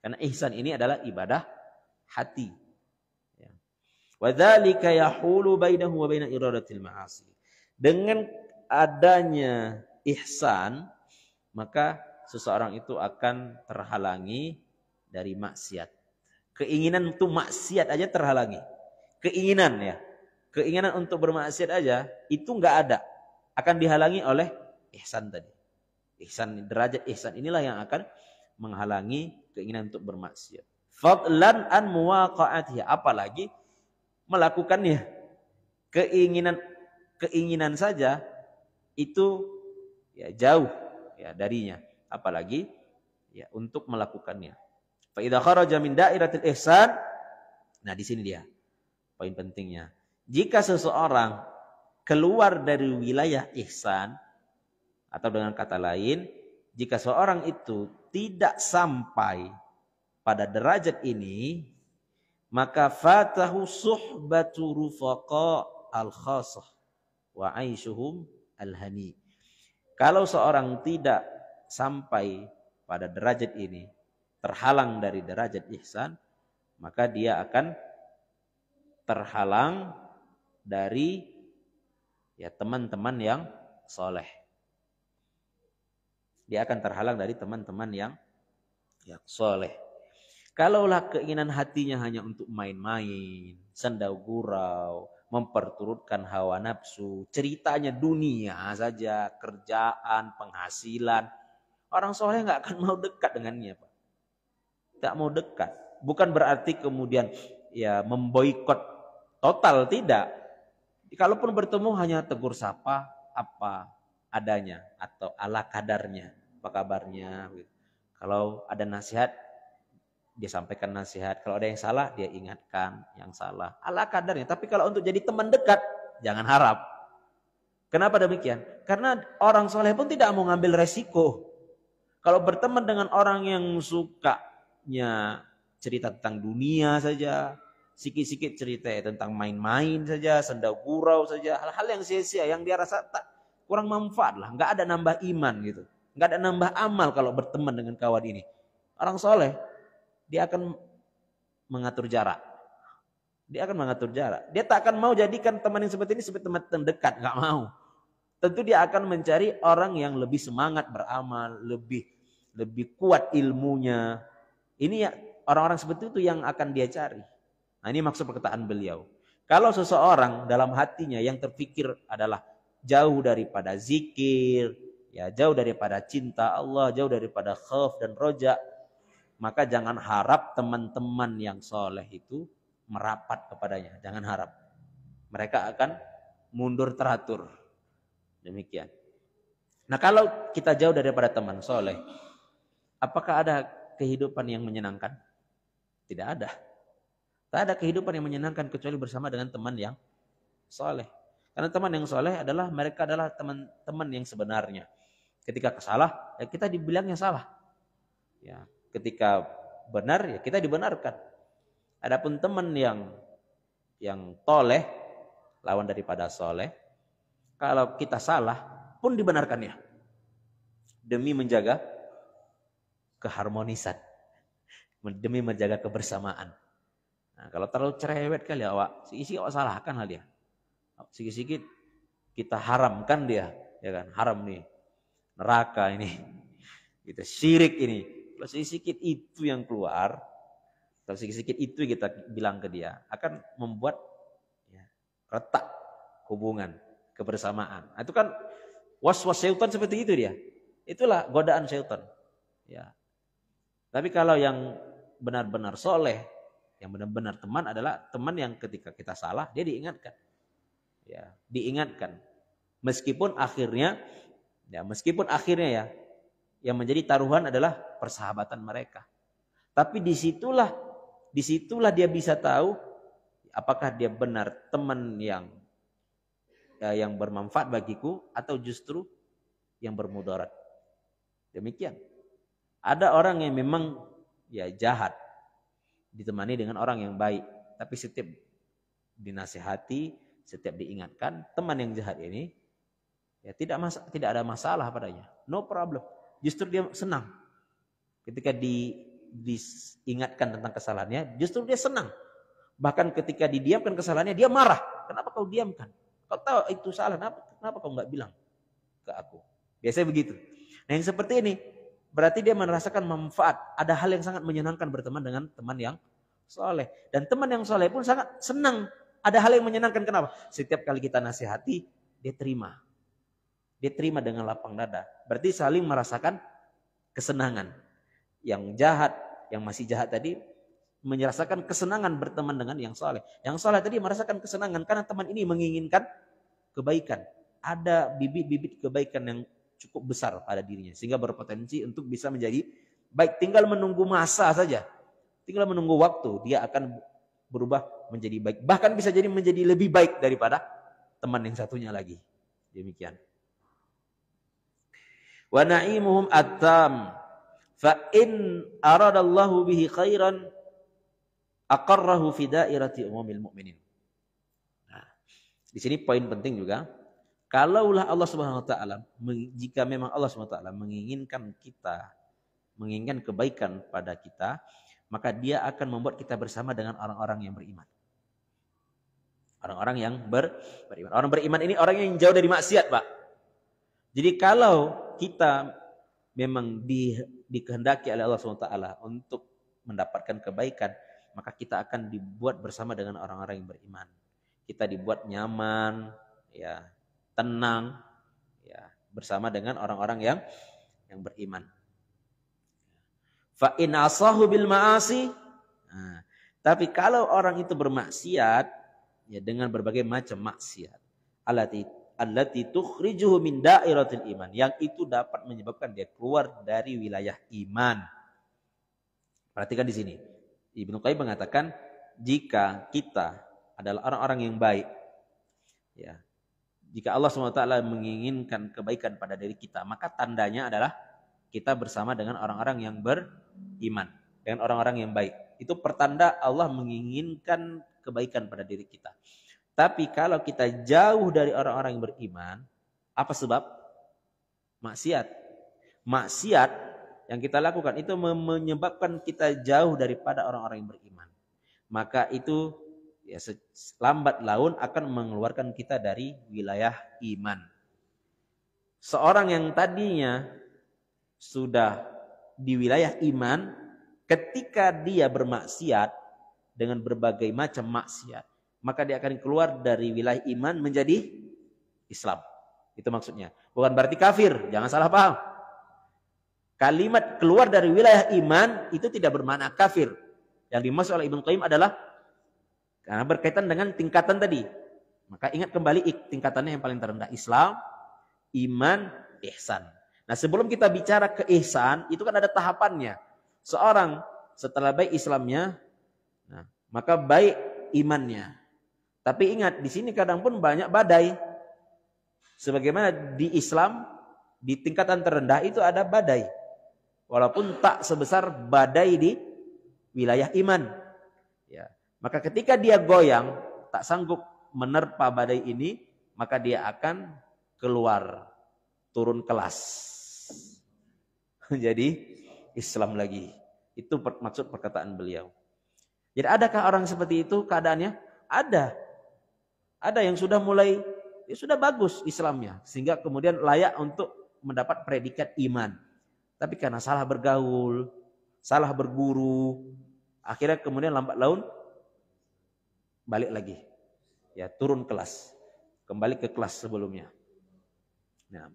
Karena ihsan ini adalah ibadah hati. Ya. Wa dzalika yahulu bainahu wa baina iradatil ma'asi. Dengan adanya ihsan, maka seseorang itu akan terhalangi dari maksiat. Keinginan untuk maksiat aja terhalangi. Keinginan ya. Keinginan untuk bermaksiat aja itu enggak ada. Akan dihalangi oleh ihsan tadi. Ihsan, derajat ihsan inilah yang akan menghalangi keinginan untuk bermaksiat. Fadlan an muwaqa'atihi, apalagi melakukannya. Keinginan saja itu ya jauh ya darinya, apalagi ya untuk melakukannya. Fa idza kharaja min dairatil ihsan, nah di sini dia poin pentingnya. Jika seseorang keluar dari wilayah ihsan, atau dengan kata lain, jika seorang itu tidak sampai pada derajat ini, maka fatahu suhbatu rufaqa al-khasah wa aishuhum al-hani. Kalau seorang tidak sampai pada derajat ini, terhalang dari derajat ihsan, maka dia akan terhalang dari ya teman-teman yang soleh. Dia akan terhalang dari teman-teman yang soleh. Kalaulah keinginan hatinya hanya untuk main-main, sendau gurau, memperturutkan hawa nafsu, ceritanya dunia saja, kerjaan, penghasilan, orang soleh nggak akan mau dekat dengannya, Pak. Tidak mau dekat. Bukan berarti kemudian ya memboikot total, tidak. Kalaupun bertemu hanya tegur sapa apa adanya atau ala kadarnya. Apa kabarnya? Kalau ada nasihat, dia sampaikan nasihat. Kalau ada yang salah, dia ingatkan yang salah. Ala kadarnya. Tapi kalau untuk jadi teman dekat, jangan harap. Kenapa demikian? Karena orang soleh pun tidak mau ngambil resiko. Kalau berteman dengan orang yang sukanya cerita tentang dunia saja, sikit-sikit cerita tentang main-main saja, sendau gurau saja, hal-hal yang sia-sia, yang dia rasa tak kurang manfaat lah, nggak ada nambah iman gitu. Nggak ada nambah amal kalau berteman dengan kawan ini. Orang soleh, dia akan mengatur jarak. Dia akan mengatur jarak. Dia tak akan mau jadikan teman yang seperti ini seperti teman terdekat. Nggak mau. Tentu dia akan mencari orang yang lebih semangat beramal, lebih kuat ilmunya. Ini ya orang-orang seperti itu yang akan dia cari. Nah ini maksud perkataan beliau. Kalau seseorang dalam hatinya yang terpikir adalah jauh daripada zikir, ya jauh daripada cinta Allah, jauh daripada khauf dan roja, maka jangan harap teman-teman yang soleh itu merapat kepadanya. Jangan harap. Mereka akan mundur teratur. Demikian. Nah kalau kita jauh daripada teman soleh, apakah ada kehidupan yang menyenangkan? Tidak ada. Tak ada kehidupan yang menyenangkan kecuali bersama dengan teman yang soleh. Karena teman yang soleh adalah mereka adalah teman-teman yang sebenarnya. Ketika salah, ya kita dibilangnya salah. Ya, ketika benar, ya kita dibenarkan. Adapun teman yang toleh, lawan daripada soleh, kalau kita salah pun dibenarkannya. Demi menjaga keharmonisan. Demi menjaga kebersamaan. Nah, kalau terlalu cerewet kali awak, sikit-sikit awak salahkan lah dia. Sikit-sikit kita haramkan dia, ya kan? Haram nih. Neraka ini. Kita syirik ini. Kalau sikit-sikit itu yang keluar, kalau sikit-sikit itu kita bilang ke dia, akan membuat ya, retak hubungan, kebersamaan. Nah, itu kan was-was syaitan seperti itu dia. Itulah godaan syaitan. Ya. Tapi kalau yang benar-benar soleh, yang benar-benar teman adalah teman yang ketika kita salah, dia diingatkan. Ya, diingatkan. Meskipun akhirnya ya, yang menjadi taruhan adalah persahabatan mereka. Tapi disitulah dia bisa tahu apakah dia benar teman yang bermanfaat bagiku atau justru yang bermudarat. Demikian. Ada orang yang memang ya jahat ditemani dengan orang yang baik, tapi setiap dinasihati, setiap diingatkan, teman yang jahat ini ya tidak ada masalah padanya. No problem. Justru dia senang ketika diingatkan tentang kesalahannya, justru dia senang. Bahkan ketika didiamkan kesalahannya, dia marah. Kenapa kau diamkan? Kau tahu itu salah, kenapa kau nggak bilang ke aku? Biasanya begitu. Nah yang seperti ini, berarti dia merasakan manfaat. Ada hal yang sangat menyenangkan berteman dengan teman yang soleh. Dan teman yang soleh pun sangat senang. Ada hal yang menyenangkan, kenapa? Setiap kali kita nasihati, dia terima. Dia terima dengan lapang dada. Berarti saling merasakan kesenangan. Yang jahat, yang masih jahat tadi, merasakan kesenangan berteman dengan yang soleh. Yang soleh tadi merasakan kesenangan karena teman ini menginginkan kebaikan. Ada bibit-bibit kebaikan yang cukup besar pada dirinya. Sehingga berpotensi untuk bisa menjadi baik. Tinggal menunggu masa saja. Tinggal menunggu waktu. Dia akan berubah menjadi baik. Bahkan bisa jadi menjadi lebih baik daripada teman yang satunya lagi. Demikian. Wa na'imuhum attam. Fa in aradallahu bihi khairan aqarrahu fi dairati umumil mu'minin. Nah, di sini poin penting juga. Kalaulah Allah Subhanahu wa taala, jika memang Allah Subhanahu wa taala menginginkan kita, menginginkan kebaikan pada kita, maka dia akan membuat kita bersama dengan orang-orang yang beriman. Orang-orang yang beriman. Orang beriman ini orang yang jauh dari maksiat, Pak. Jadi kalau kita memang dikehendaki oleh Allah Subhanahu wa taala untuk mendapatkan kebaikan, maka kita akan dibuat bersama dengan orang-orang yang beriman. Kita dibuat nyaman, ya, tenang, ya, bersama dengan orang-orang yang beriman. Fa in asahu bil ma'asi. Nah, tapi kalau orang itu bermaksiat, ya dengan berbagai macam maksiat, allati tukhrijuhu min dairatil iman, yang itu dapat menyebabkan dia keluar dari wilayah iman. Perhatikan di sini. Ibnu Qayyim mengatakan, jika kita adalah orang-orang yang baik, ya, jika Allah SWT menginginkan kebaikan pada diri kita, maka tandanya adalah kita bersama dengan orang-orang yang beriman, dengan orang-orang yang baik. Itu pertanda Allah menginginkan kebaikan pada diri kita. Tapi kalau kita jauh dari orang-orang yang beriman, apa sebab? Maksiat. Maksiat yang kita lakukan itu menyebabkan kita jauh daripada orang-orang yang beriman. Maka itu ya lambat laun akan mengeluarkan kita dari wilayah iman. Seorang yang tadinya sudah di wilayah iman, ketika dia bermaksiat dengan berbagai macam maksiat, maka dia akan keluar dari wilayah iman menjadi Islam. Itu maksudnya. Bukan berarti kafir, jangan salah paham. Kalimat keluar dari wilayah iman itu tidak bermakna kafir. Yang dimaksud oleh Ibnu Qayyim adalah karena berkaitan dengan tingkatan tadi. Maka ingat kembali tingkatannya yang paling terendah, Islam, iman, ihsan. Nah, sebelum kita bicara ke ihsan, itu kan ada tahapannya. Seorang setelah baik Islamnya, nah, maka baik imannya. Tapi ingat, di sini kadang pun banyak badai. Sebagaimana di Islam, di tingkatan terendah itu ada badai. Walaupun tak sebesar badai di wilayah iman. Ya. Maka ketika dia goyang, tak sanggup menerpa badai ini, maka dia akan keluar, turun kelas. Jadi Islam lagi. Itu maksud perkataan beliau. Jadi adakah orang seperti itu keadaannya? Ada. Ada yang sudah mulai, ya sudah bagus Islamnya. Sehingga kemudian layak untuk mendapat predikat iman. Tapi karena salah bergaul, salah berguru, akhirnya kemudian lambat laun balik lagi. Ya, turun kelas. Kembali ke kelas sebelumnya. Nah,